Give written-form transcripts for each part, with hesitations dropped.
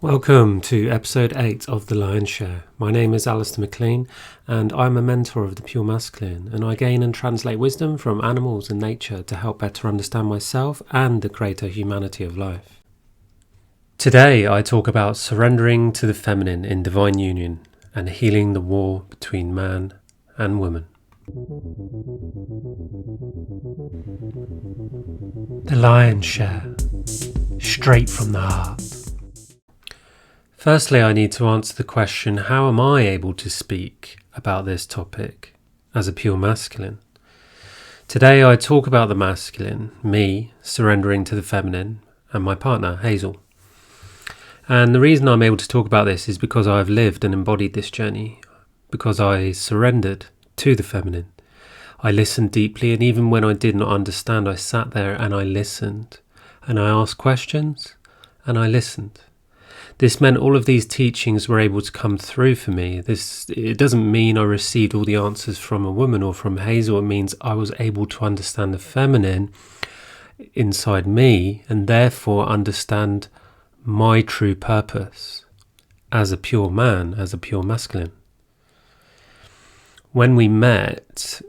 Welcome to episode 8 of The Lion's Share. My name is Alistair McLean and I'm a mentor of the Pure Masculine, and I gain and translate wisdom from animals and nature to help better understand myself and the greater humanity of life. Today I talk about surrendering to the feminine in divine union and healing the war between man and woman. The Lion's Share, straight from the heart. Firstly, I need to answer the question, how am I able to speak about this topic as a pure masculine? Today I talk about the masculine, me surrendering to the feminine, and my partner, Hazel. And the reason I'm able to talk about this is because I've lived and embodied this journey, because I surrendered to the feminine. I listened deeply, and even when I did not understand, I sat there and I listened, and I asked questions, and I listened. This meant all of these teachings were able to come through for me. It doesn't mean I received all the answers from a woman or from Hazel. It means I was able to understand the feminine inside me and therefore understand my true purpose as a pure man, as a pure masculine. When we met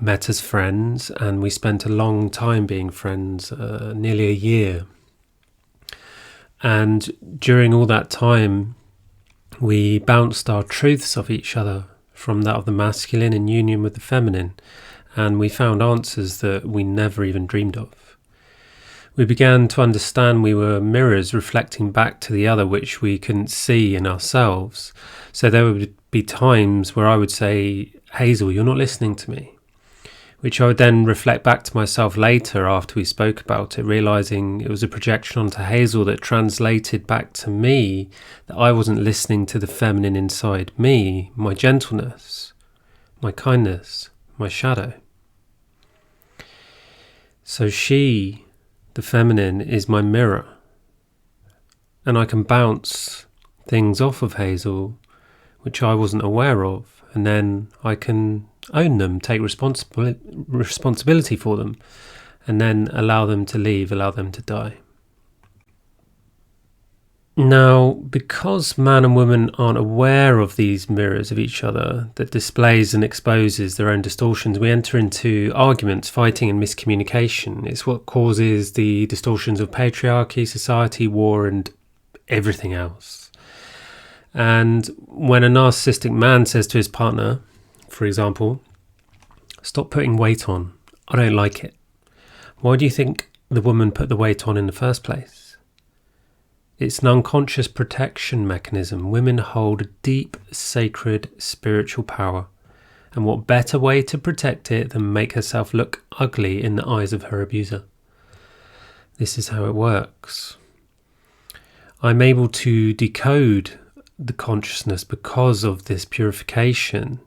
as friends, and we spent a long time being friends, nearly a year. And during all that time, we bounced our truths off each other, from that of the masculine in union with the feminine, and we found answers that we never even dreamed of. We began to understand we were mirrors reflecting back to the other which we couldn't see in ourselves. So there would be times where I would say, "Hazel, you're not listening to me," which I would then reflect back to myself later after we spoke about it, realizing it was a projection onto Hazel that translated back to me that I wasn't listening to the feminine inside me, my gentleness, my kindness, my shadow. So she, the feminine, is my mirror, and I can bounce things off of Hazel which I wasn't aware of, and then I can own them, take responsibility for them, and then allow them to leave, allow them to die. Now, because man and woman aren't aware of these mirrors of each other that displays and exposes their own distortions, we enter into arguments, fighting and miscommunication. It's what causes the distortions of patriarchy, society, war, and everything else. And when a narcissistic man says to his partner, for example, "Stop putting weight on, I don't like it," why do you think the woman put the weight on in the first place? It's an unconscious protection mechanism. Women hold a deep, sacred, spiritual power. And what better way to protect it than make herself look ugly in the eyes of her abuser? This is how it works. I'm able to decode the consciousness because of this purification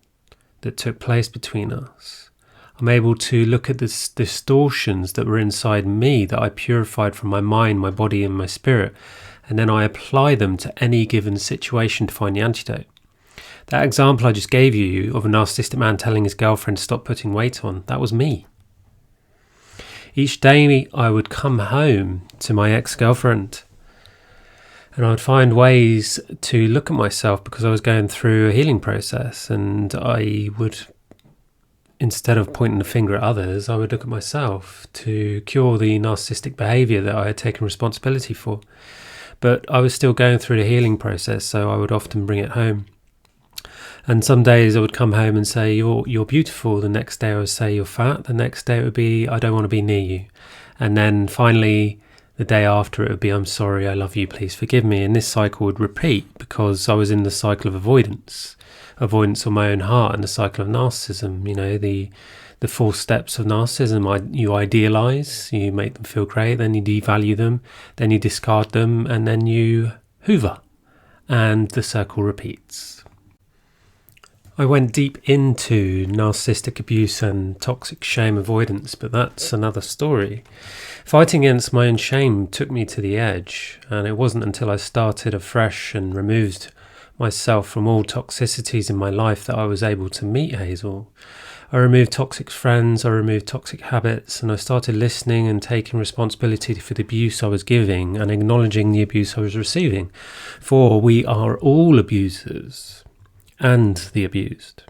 that took place between us. I'm able to look at the distortions that were inside me that I purified from my mind, my body and my spirit, and then I apply them to any given situation to find the antidote. That example I just gave you of a narcissistic man telling his girlfriend to stop putting weight on, that was me. Each day I would come home to my ex-girlfriend and I would find ways to look at myself because I was going through a healing process, and I would, instead of pointing the finger at others, I would look at myself to cure the narcissistic behavior that I had taken responsibility for. But I was still going through the healing process, so I would often bring it home. And some days I would come home and say, you're beautiful. The next day I would say, "You're fat." The next day it would be, "I don't want to be near you." And then finally, the day after it would be, "I'm sorry, I love you, please forgive me." And this cycle would repeat because I was in the cycle of avoidance of my own heart, and the cycle of narcissism. You know, the 4 steps of narcissism. You idealize, you make them feel great, then you devalue them, then you discard them, and then you hoover, and the circle repeats. I went deep into narcissistic abuse and toxic shame avoidance, but that's another story. Fighting against my own shame took me to the edge, and it wasn't until I started afresh and removed myself from all toxicities in my life that I was able to meet Hazel. I removed toxic friends, I removed toxic habits, and I started listening and taking responsibility for the abuse I was giving and acknowledging the abuse I was receiving. For we are all abusers and the abused.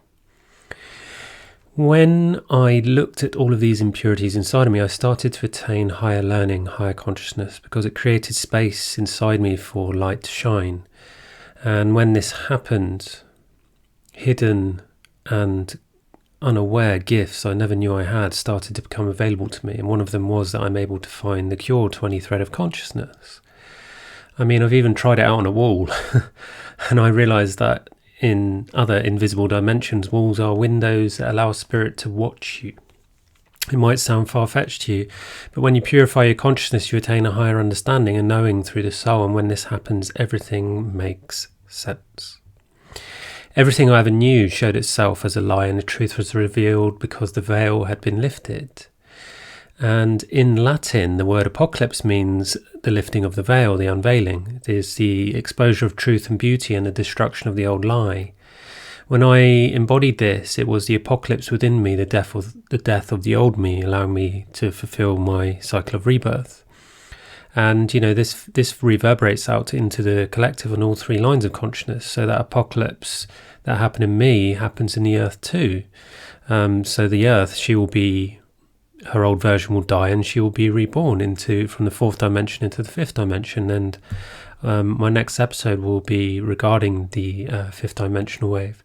When I looked at all of these impurities inside of me, I started to attain higher learning, higher consciousness, because it created space inside me for light to shine. And when this happened, hidden and unaware gifts I never knew I had started to become available to me. And one of them was that I'm able to find the cure to any thread of consciousness. I mean, I've even tried it out on a wall, and I realised that in other invisible dimensions, walls are windows that allow spirit to watch you. It might sound far-fetched to you, but when you purify your consciousness, you attain a higher understanding and knowing through the soul, and when this happens, everything makes sense. Everything I ever knew showed itself as a lie, and the truth was revealed because the veil had been lifted. And in Latin, the word apocalypse means the lifting of the veil, the unveiling. It is the exposure of truth and beauty and the destruction of the old lie. When I embodied this, it was the apocalypse within me, the death of the old me, allowing me to fulfill my cycle of rebirth. And, this reverberates out into the collective on all three lines of consciousness. So that apocalypse that happened in me happens in the earth too. So the earth, her old version will die and she will be reborn from the fourth dimension into the fifth dimension. And my next episode will be regarding the fifth dimensional wave.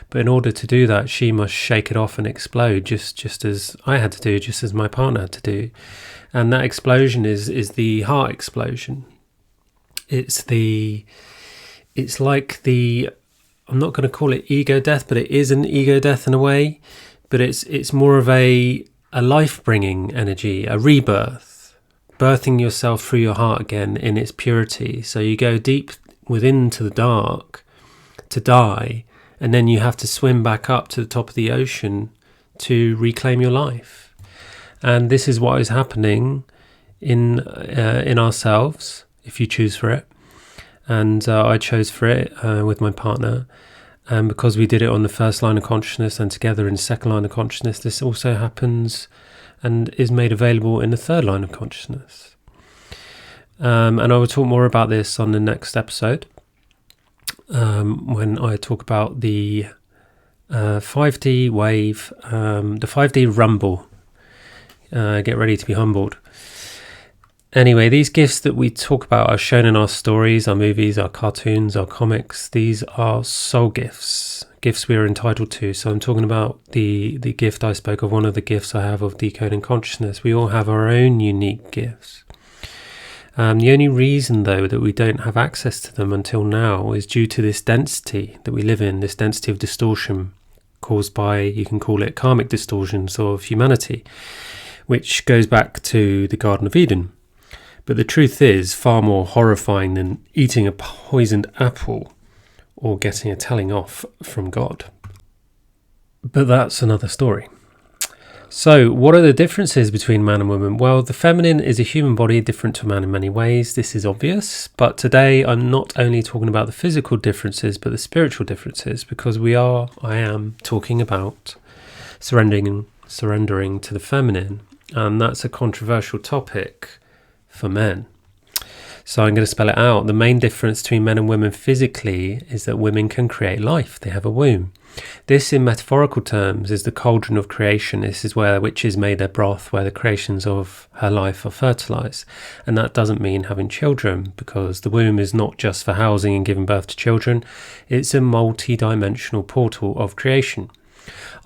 But in order to do that, she must shake it off and explode, just as I had to do, just as my partner had to do. And that explosion is the heart explosion. It's like I'm not going to call it ego death, but it is an ego death in a way. But it's more of a life-bringing energy, a rebirth, birthing yourself through your heart again in its purity. So you go deep within to the dark to die, and then you have to swim back up to the top of the ocean to reclaim your life. And this is what is happening in ourselves, if you choose for it. And I chose for it with my partner. And because we did it on the first line of consciousness and together in the second line of consciousness, this also happens and is made available in the third line of consciousness. And I will talk more about this on the next episode when I talk about the 5D wave, the 5D rumble. Get ready to be humbled. Anyway, these gifts that we talk about are shown in our stories, our movies, our cartoons, our comics. These are soul gifts we are entitled to. So I'm talking about the gift I spoke of, one of the gifts I have of decoding consciousness. We all have our own unique gifts. The only reason, though, that we don't have access to them until now is due to this density that we live in, this density of distortion caused by, you can call it karmic distortions of humanity, which goes back to the Garden of Eden. But the truth is far more horrifying than eating a poisoned apple or getting a telling off from God. But that's another story. So, what are the differences between man and woman? Well, the feminine is a human body different to man in many ways. This is obvious. But today I'm not only talking about the physical differences, but the spiritual differences, because I am talking about surrendering to the feminine. And that's a controversial topic for men. So I'm going to spell it out. The main difference between men and women physically is that women can create life. They have a womb. This, in metaphorical terms, is the cauldron of creation. This is where witches made their broth, where the creations of her life are fertilized. And that doesn't mean having children, because the womb is not just for housing and giving birth to children. It's a multi-dimensional portal of creation.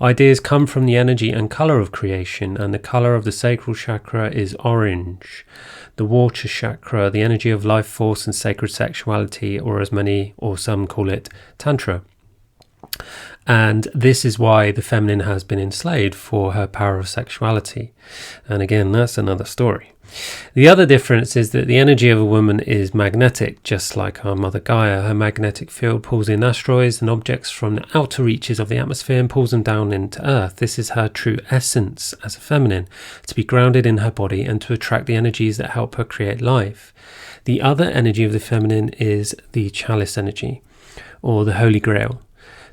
Ideas come from the energy and colour of creation, and the colour of the sacral chakra is orange. The water chakra, the energy of life force and sacred sexuality, or some call it tantra. And this is why the feminine has been enslaved, for her power of sexuality. And again, that's another story. The other difference is that the energy of a woman is magnetic, just like our mother Gaia. Her magnetic field pulls in asteroids and objects from the outer reaches of the atmosphere and pulls them down into Earth. This is her true essence as a feminine, to be grounded in her body and to attract the energies that help her create life. The other energy of the feminine is the chalice energy, or the Holy Grail,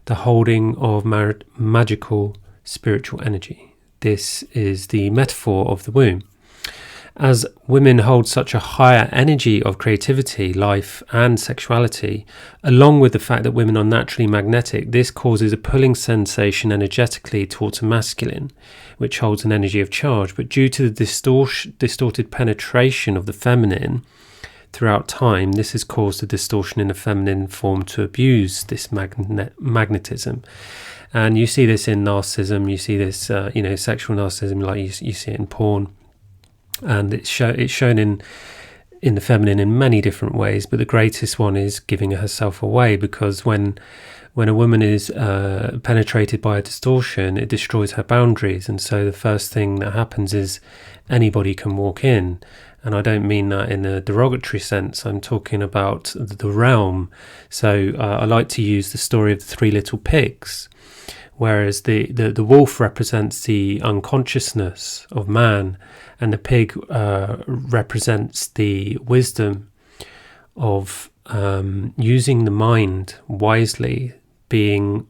the holding of magical spiritual energy. This is the metaphor of the womb. As women hold such a higher energy of creativity, life and sexuality, along with the fact that women are naturally magnetic, this causes a pulling sensation energetically towards a masculine, which holds an energy of charge. But due to the distorted penetration of the feminine throughout time, this has caused a distortion in the feminine form to abuse this magnetism. And you see this in narcissism, you see this, sexual narcissism, like you see it in porn. And it's shown in the feminine in many different ways, but the greatest one is giving herself away, because when a woman is penetrated by a distortion, it destroys her boundaries. And so the first thing that happens is anybody can walk in. And I don't mean that in a derogatory sense. I'm talking about the realm. So I like to use the story of the three little pigs, whereas the wolf represents the unconsciousness of man, and the pig represents the wisdom of using the mind wisely, making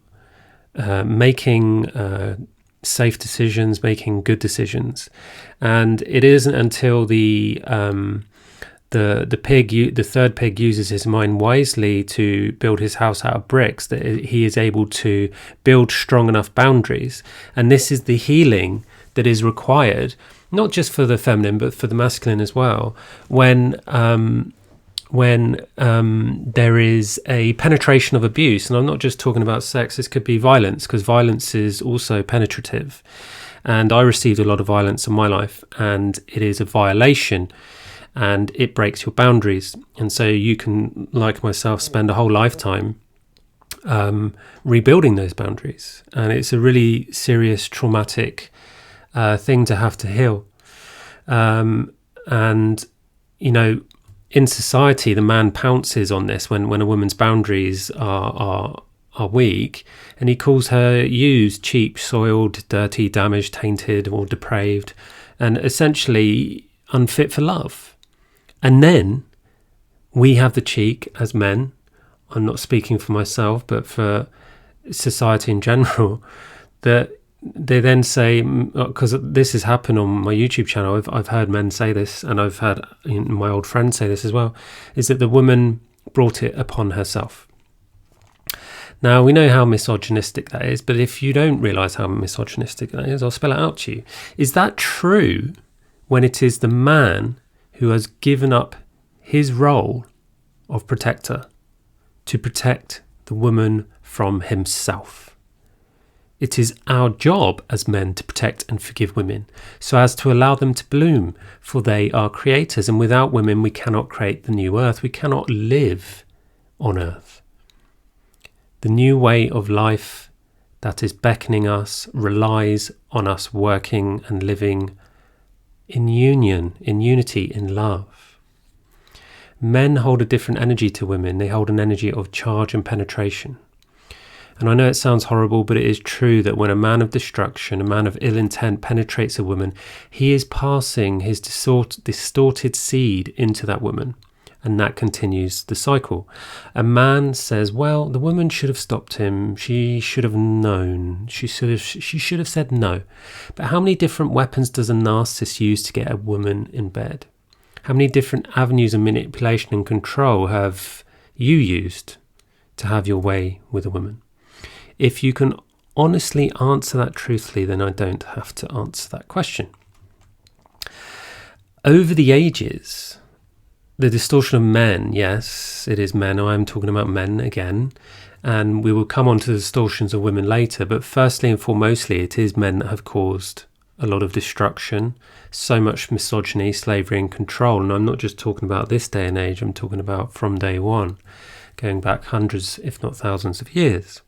safe decisions, making good decisions. And it isn't until the third pig uses his mind wisely to build his house out of bricks that he is able to build strong enough boundaries. And this is the healing that is required, not just for the feminine but for the masculine as well, when there is a penetration of abuse. And I'm not just talking about sex, this could be violence, because violence is also penetrative. And I received a lot of violence in my life, and it is a violation, and it breaks your boundaries. And so you can, like myself, spend a whole lifetime rebuilding those boundaries. And it's a really serious, traumatic thing to have to heal. And, in society, the man pounces on this when a woman's boundaries are weak, and he calls her used, cheap, soiled, dirty, damaged, tainted, or depraved, and essentially unfit for love. And then we have the cheek as men, I'm not speaking for myself, but for society in general, that they then say, because this has happened on my YouTube channel, I've heard men say this, and I've had my old friends say this as well, is that the woman brought it upon herself. Now, we know how misogynistic that is, but if you don't realise how misogynistic that is, I'll spell it out to you. Is that true when it is the man who has given up his role of protector to protect the woman from himself? It is our job as men to protect and forgive women, so as to allow them to bloom, for they are creators, and without women we cannot create the new earth. We cannot live on earth. The new way of life that is beckoning us relies on us working and living in union, in unity, in love. Men hold a different energy to women. They hold an energy of charge and penetration. And I know it sounds horrible, but it is true that when a man of destruction, a man of ill intent penetrates a woman, he is passing his distorted seed into that woman. And that continues the cycle. A man says, well, the woman should have stopped him. She should have known. She should have said no. But how many different weapons does a narcissist use to get a woman in bed? How many different avenues of manipulation and control have you used to have your way with a woman? If you can honestly answer that truthfully, then I don't have to answer that question. Over the ages, the distortion of men, yes, it is men. I'm talking about men again, and we will come on to the distortions of women later. But firstly and foremostly, it is men that have caused a lot of destruction, so much misogyny, slavery and control. And I'm not just talking about this day and age, I'm talking about from day one, going back hundreds, if not thousands of years.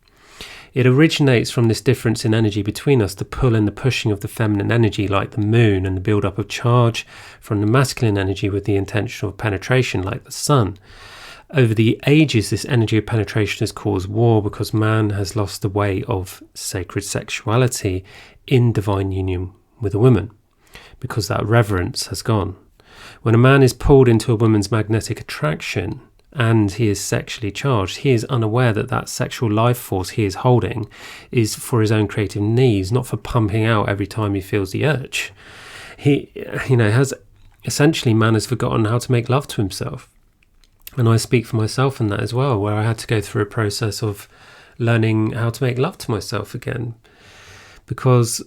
It originates from this difference in energy between us, the pull and the pushing of the feminine energy like the moon, and the build-up of charge from the masculine energy with the intention of penetration like the sun. Over the ages, this energy of penetration has caused war because man has lost the way of sacred sexuality in divine union with a woman, because that reverence has gone. When a man is pulled into a woman's magnetic attraction, and he is sexually charged, he is unaware that that sexual life force he is holding is for his own creative needs, not for pumping out every time he feels the urge. He, has essentially, man has forgotten how to make love to himself. And I speak for myself in that as well, where I had to go through a process of learning how to make love to myself again. Because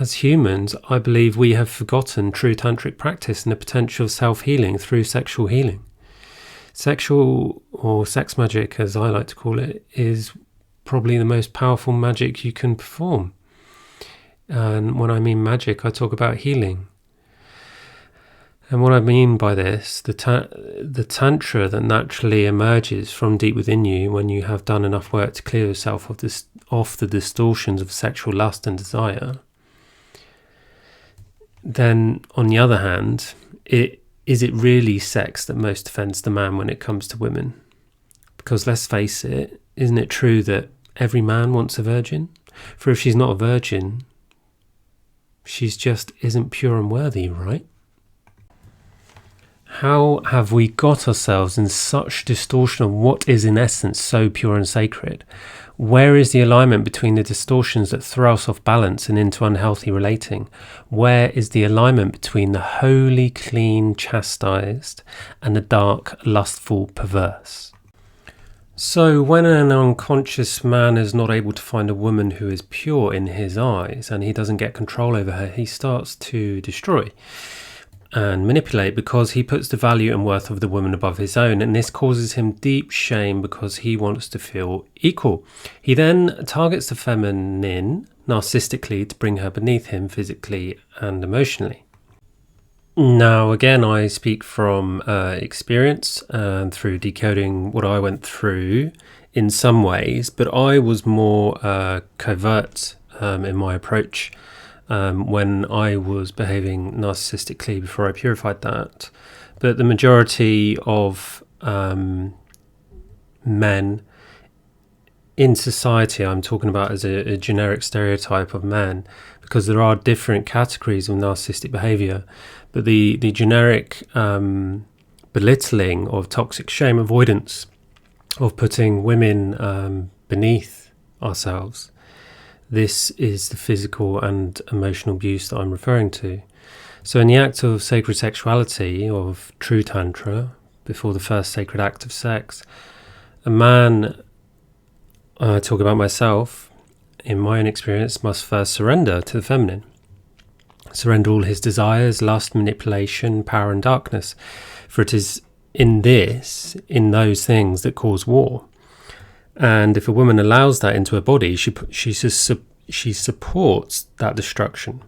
as humans, I believe we have forgotten true tantric practice and the potential of self-healing through sexual healing. Sexual, or sex magic as I like to call it, is probably the most powerful magic you can perform. And when I mean magic, I talk about healing. And what I mean by this, the tantra that naturally emerges from deep within you when you have done enough work to clear yourself off the distortions of sexual lust and desire, then on the other hand, is it really sex that most offends the man when it comes to women? Because let's face it, isn't it true that every man wants a virgin? For if she's not a virgin, she's just isn't pure and worthy, right? How have we got ourselves in such distortion of what is in essence so pure and sacred? Where is the alignment between the distortions that throw us off balance and into unhealthy relating? Where is the alignment between the holy, clean, chastised and the dark, lustful, perverse? So when an unconscious man is not able to find a woman who is pure in his eyes and he doesn't get control over her, he starts to destroy and manipulate because he puts the value and worth of the woman above his own, and this causes him deep shame because he wants to feel equal. He then targets the feminine narcissistically to bring her beneath him physically and emotionally. Now again, I speak from experience and through decoding what I went through in some ways, but I was more covert in my approach when I was behaving narcissistically before I purified that. But the majority of men in society, I'm talking about as a generic stereotype of men, because there are different categories of narcissistic behavior, but the generic belittling of toxic shame avoidance, of putting women beneath ourselves, this is the physical and emotional abuse that I'm referring to. So in the act of sacred sexuality, of true tantra, before the first sacred act of sex, a man, I talk about myself, in my own experience, must first surrender to the feminine. Surrender all his desires, lust, manipulation, power and darkness. For it is in those things that cause war. And if a woman allows that into her body, she supports that destruction.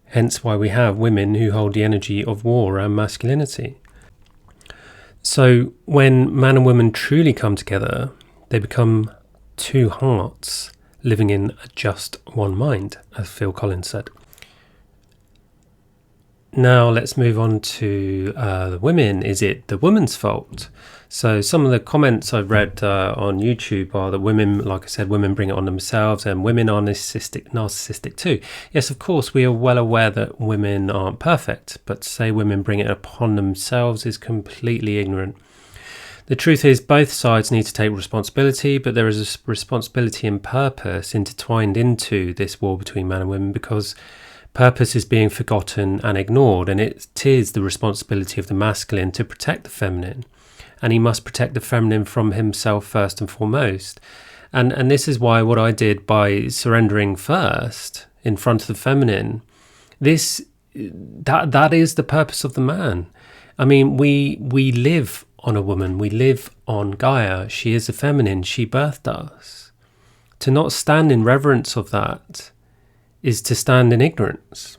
Hence why we have women who hold the energy of war and masculinity. So when man and woman truly come together, they become two hearts living in just one mind, as Phil Collins said. Now let's move on to the women. Is it the woman's fault? So some of the comments I've read on YouTube are that women, like I said, women bring it on themselves and women are narcissistic too. Yes, of course, we are well aware that women aren't perfect, but to say women bring it upon themselves is completely ignorant. The truth is both sides need to take responsibility, but there is a responsibility and purpose intertwined into this war between man and women, because purpose is being forgotten and ignored, and it is the responsibility of the masculine to protect the feminine. And he must protect the feminine from himself first and foremost. And this is why what I did by surrendering first in front of the feminine, that is the purpose of the man. I mean, we live on a woman, we live on Gaia. She is the feminine, she birthed us. To not stand in reverence of that is to stand in ignorance.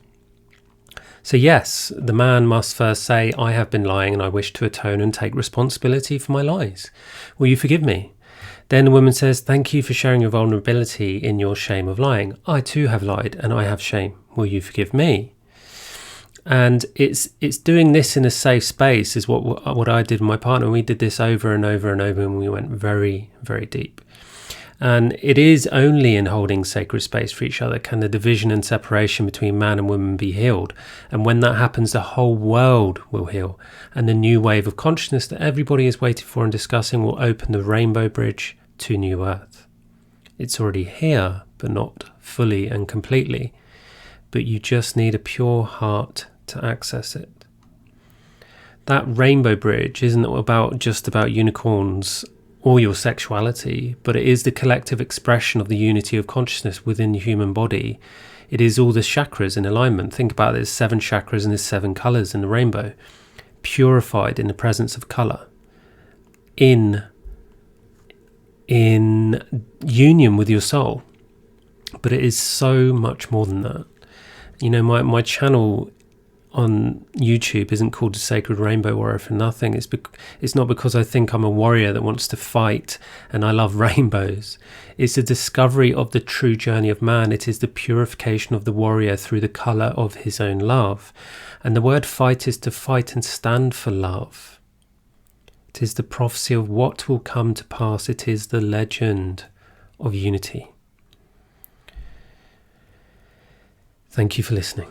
So yes, the man must first say, I have been lying and I wish to atone and take responsibility for my lies. Will you forgive me? Then the woman says, thank you for sharing your vulnerability in your shame of lying. I too have lied and I have shame. Will you forgive me? And it's doing this in a safe space is what I did with my partner. We did this over and over and over and we went very, very deep. And it is only in holding sacred space for each other can the division and separation between man and woman be healed. And when that happens, the whole world will heal. And the new wave of consciousness that everybody is waiting for and discussing will open the rainbow bridge to New Earth. It's already here, but not fully and completely. But you just need a pure heart to access it. That rainbow bridge isn't just about unicorns or your sexuality, but it is the collective expression of the unity of consciousness within the human body. It is all the chakras in alignment. Think about it, there's 7 chakras and there's 7 colours in the rainbow, purified in the presence of colour, in union with your soul. But it is so much more than that. You know, my channel on YouTube isn't called a Sacred Rainbow Warrior for nothing. It's not because I think I'm a warrior that wants to fight and I love rainbows. It's the discovery of the true journey of man. It is the purification of the warrior through the colour of his own love. And the word fight is to fight and stand for love. It is the prophecy of what will come to pass. It is the legend of unity. Thank you for listening.